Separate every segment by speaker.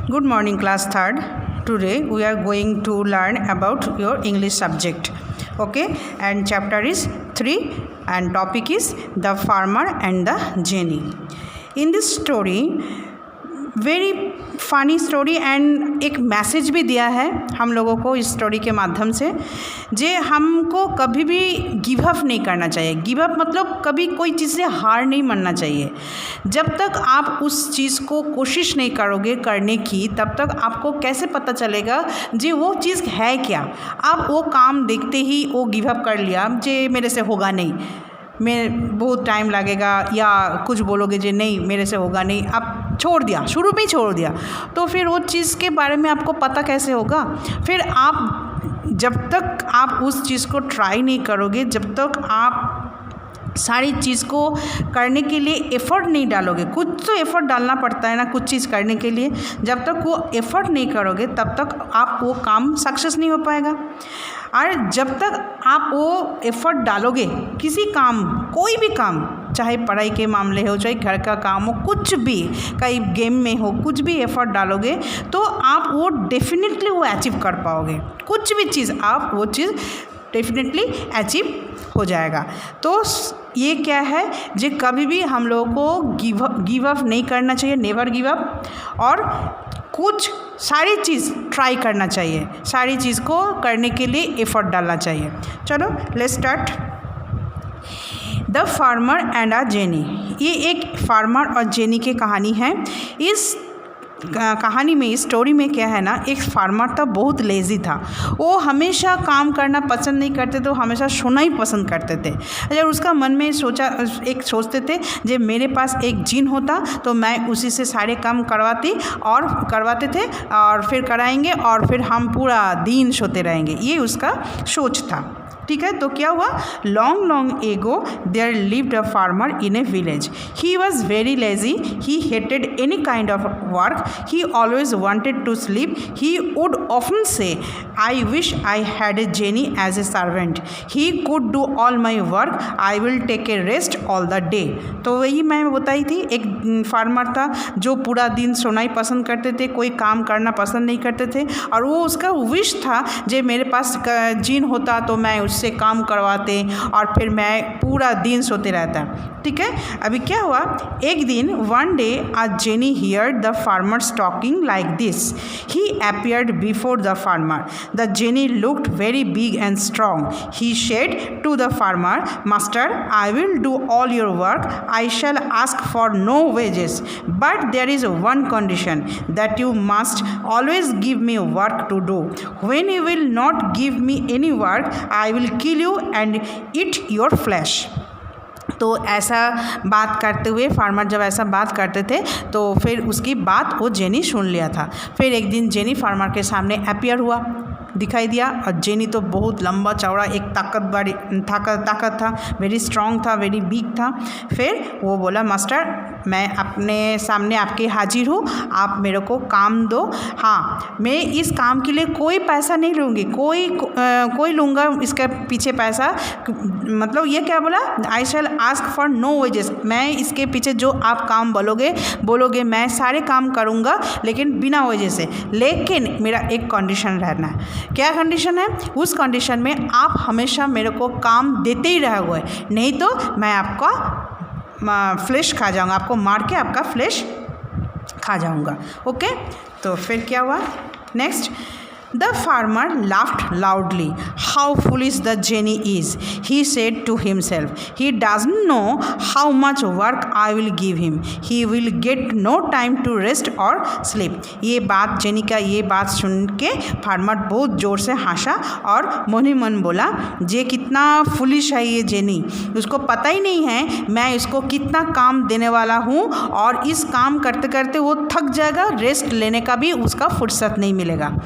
Speaker 1: Good morning, class 3rd. Today we are going to learn about your English subject. Okay, and chapter is 3 and topic is the farmer and the Jenny. In this story, very funny story and एक message भी दिया है हम लोगों को इस story के माध्यम से जे हमको कभी भी गिव अप नहीं करना चाहिए। गिव अप मतलब कभी कोई चीज़ से हार नहीं मानना चाहिए। जब तक आप उस चीज़ को कोशिश नहीं करोगे करने की, तब तक आपको कैसे पता चलेगा जे वो चीज़ है क्या। आप वो काम देखते ही वो गिव अप कर लिया जे मेरे से होगा नहीं, मैं बहुत टाइम लगेगा, या कुछ बोलोगे जे नहीं मेरे से होगा नहीं, आप छोड़ दिया, शुरू में ही छोड़ दिया, तो फिर वो चीज़ के बारे में आपको पता कैसे होगा। फिर आप जब तक आप उस चीज़ को ट्राई नहीं करोगे, जब तक आप सारी चीज़ को करने के लिए एफ़र्ट नहीं डालोगे, कुछ तो एफ़र्ट डालना पड़ता है ना कुछ चीज़ करने के लिए, जब तक वो एफ़र्ट नहीं करोगे तब तक आप वो काम सक्सेस नहीं हो पाएगा। और जब तक आप वो एफ़र्ट डालोगे किसी काम, कोई भी काम, चाहे पढ़ाई के मामले हो, चाहे घर का काम हो, कुछ भी, कहीं गेम में हो, कुछ भी एफ़र्ट डालोगे तो आप वो डेफिनेटली वो अचीव कर पाओगे। कुछ भी चीज़ आप वो चीज़ डेफिनेटली अचीव हो जाएगा। तो ये क्या है जो कभी भी हम लोगों को गिव अप नहीं करना चाहिए, नेवर गिव अप, और कुछ सारी चीज़ ट्राई करना चाहिए, सारी चीज़ को करने के लिए एफ़र्ट डालना चाहिए। चलो let's start. The farmer and a jenny, ये एक फार्मर और जेनी की कहानी है। इस कहानी में, इस स्टोरी में क्या है ना, एक फार्मर था, बहुत लेज़ी था, वो हमेशा काम करना पसंद नहीं करते थे, हमेशा सोना ही पसंद करते थे। अगर उसका मन में सोचते थे जे मेरे पास एक जीन होता तो मैं उसी से सारे काम करवाते थे और फिर कराएंगे और फिर हम पूरा दिन सोते रहेंगे, ये उसका सोच था। ठीक है, तो क्या हुआ, long long ago there lived a farmer in a village. He was very lazy, he hated any kind of work, he always wanted to sleep, he would often say I wish I had a genie as a servant, he could do all my work, I will take a rest all the day. तो वही मैं बताई थी, एक farmer था जो पूरा दिन सोना ही पसंद करते थे, कोई काम करना पसंद नहीं करते थे, और वो उसका विश था जे मेरे पास जीन होता तो मैं उससे काम करवाते और फिर मैं पूरा दिन सोते रहता। ठीक है, अभी क्या हुआ, एक दिन one day a genie heard the farmers talking like this, he appeared before the farmer, the genie looked very big and strong, he said to the farmer, master I will do all your work, I shall ask for no wages, but there is one condition, that you must always give me work to do, when you will not give me any work I will kill you and eat your flash. तो ऐसा बात करते हुए farmer जब ऐसा बात करते थे तो फिर उसकी बात वो जेनी सुन लिया था। फिर एक दिन जेनी फार्मर के सामने अपीयर हुआ, दिखाई दिया, और जेनी तो बहुत लंबा चौड़ा एक ताकत था, वेरी स्ट्रॉन्ग था, वेरी बिग था। फिर वो बोला, मास्टर मैं अपने सामने आपके हाजिर हूँ, आप मेरे को काम दो। हाँ, मैं इस काम के लिए कोई पैसा नहीं लूँगी, कोई लूँगा इसके पीछे पैसा, मतलब ये क्या बोला, आई shall ask for no wages, मैं इसके पीछे जो आप काम बोलोगे मैं सारे काम करूँगा लेकिन बिना वजह से, लेकिन मेरा एक कंडीशन रहना है। क्या कंडीशन है, उस कंडीशन में आप हमेशा मेरे को काम देते ही रहोगे, नहीं तो मैं आपका फ्लैश खा जाऊंगा, आपको मार के आपका फ्लैश खा जाऊंगा। ओके, तो फिर क्या हुआ next, The farmer laughed loudly. How foolish the Jenny is, he said to himself. He doesn't know how much work I will give him. He will get no time to rest or sleep. ये बात jenny का ये बात सुन के farmer बहुत ज़ोर से हंसा और मन ही मन बोला, जे कितना फुलिश है ये जेनी, उसको पता ही नहीं है मैं इसको कितना काम देने वाला हूँ, और इस काम करते करते वो थक जाएगा, रेस्ट लेने का भी उसका फुर्सत नहीं मिलेगा।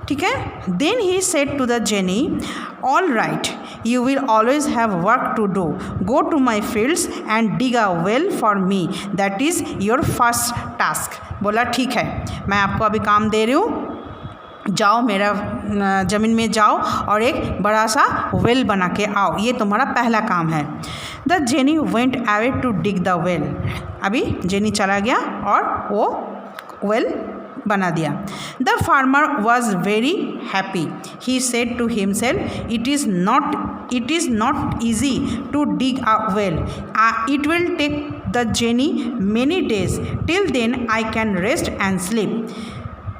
Speaker 1: ठीक है, then he said to the genie, all right, you will always have work to do, go to my fields and dig a well for me, that is your first task. बोला ठीक है, मैं आपको अभी काम दे रही हूँ, जाओ मेरा ज़मीन में जाओ और एक बड़ा सा वेल बना के आओ, ये तुम्हारा पहला काम है। The genie went away to dig the well, अभी जेनी चला गया और वो वेल बना दिया। The farmer was very happy. He said to himself, it is not easy to dig a well. It will take the journey many days, till then I can rest and sleep.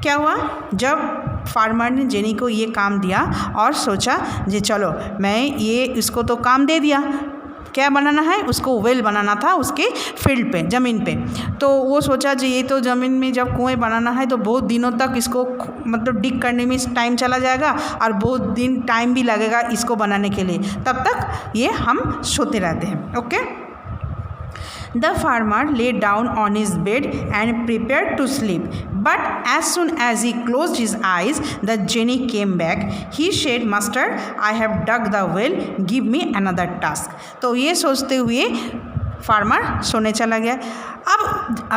Speaker 1: क्या हुआ, जब farmer ने jenny को ये काम दिया और सोचा जी चलो मैं ये इसको तो काम दे दिया, क्या बनाना है, उसको वेल बनाना था उसके फील्ड पे, ज़मीन पे। तो वो सोचा जी ये तो ज़मीन में जब कुएं बनाना है तो बहुत दिनों तक इसको मतलब डिग करने में टाइम चला जाएगा और बहुत दिन टाइम भी लगेगा इसको बनाने के लिए, तब तक ये हम सोते रहते हैं। Okay. The farmer lay down on his bed and prepared to sleep. But as soon as he closed his eyes, the genie came back. He said, Master, I have dug the well. Give me another task. तो ये सोचते हुए farmer सोने चला गया।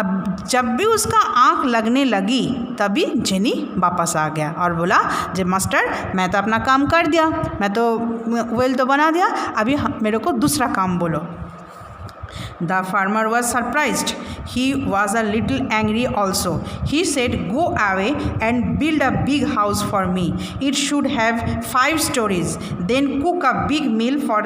Speaker 1: अब जब भी उसका आँख लगने लगी तभी जेनी वापस आ गया और बोला जी मास्टर, मैं तो अपना काम कर दिया, मैं तो वेल तो बना दिया, अभी मेरे को दूसरा काम बोलो। The farmer was surprised. He was a little angry also. He said, Go away and build a big house for me. It should have 5 stories. Then cook a big meal for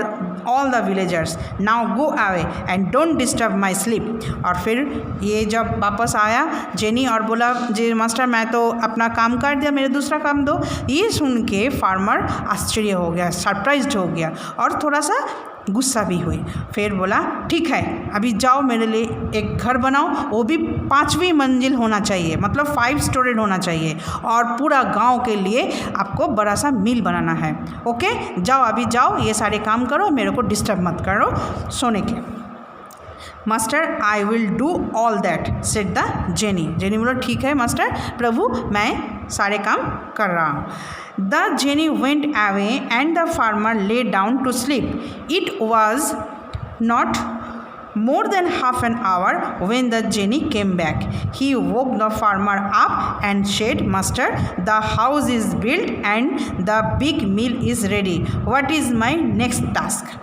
Speaker 1: all the villagers. Now go away and don't disturb my sleep. और फिर ये जब वापस आया jenny और बोला जी master मैं तो अपना काम कर दिया, मेरे दूसरा काम दो। ये सुन के फार्मर आश्चर्य हो गया, सरप्राइज्ड हो गया और थोड़ा सा गुस्सा भी हुई। फिर बोला ठीक है, अभी जाओ मेरे लिए एक घर बनाओ, वो भी 5वीं मंजिल होना चाहिए, मतलब 5 स्टोरेड होना चाहिए, और पूरा गांव के लिए आपको बड़ा सा मिल बनाना है। ओके, जाओ अभी जाओ, ये सारे काम करो, मेरे को डिस्टर्ब मत करो सोने के। Master I will do all that said the jenny. Jenny बोला ठीक है मास्टर, प्रभु मैं सारे काम कर रहा हूँ। The genie went away and the farmer lay down to sleep. It was not more than half an hour when the genie came back. He woke the farmer up and said, Master, the house is built and the big meal is ready. What is my next task?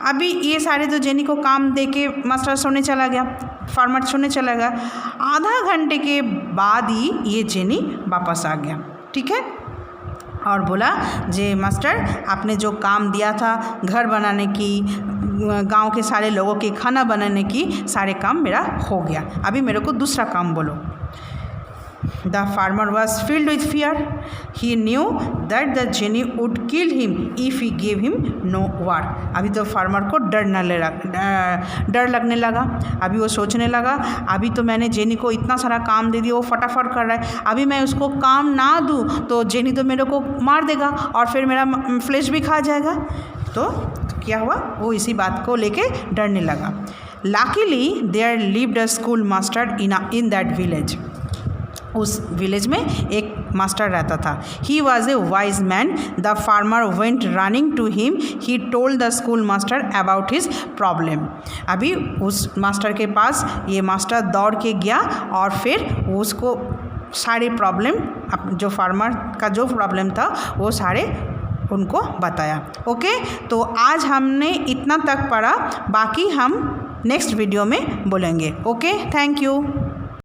Speaker 1: अभी ये सारे तो jenny को काम दे के master सोने चला गया, फार्मर सोने चला गया। आधा घंटे के बाद ही ये जेनी वापस आ गया। ठीक है, और बोला जे मास्टर आपने जो काम दिया था घर बनाने की, गांव के सारे लोगों के खाना बनाने की, सारे काम मेरा हो गया, अभी मेरे को दूसरा काम बोलो। The farmer was filled with fear. He knew that the genie would kill him if he gave him no word. अभी तो फार्मर को डर लगने लगा। अभी वो सोचने लगा अभी तो मैंने जेनी को इतना सारा काम दे दिया, वो फटाफट कर रहा है, अभी मैं उसको काम ना दूँ तो जेनी तो मेरे को मार देगा और फिर मेरा फ्लैश भी खा जाएगा। तो क्या हुआ, वो इसी बात को लेके डरने लगा। Luckily there lived a schoolmaster in that village. उस विलेज में एक मास्टर रहता था। He was a wise man. The farmer went running to him. He told the school master about his problem. अभी उस मास्टर के पास ये मास्टर दौड़ के गया और फिर उसको सारे प्रॉब्लम, जो फार्मर का जो प्रॉब्लम था वो सारे उनको बताया। ओके, तो आज हमने इतना तक पढ़ा, बाकी हम नेक्स्ट वीडियो में बोलेंगे। Okay, thank you.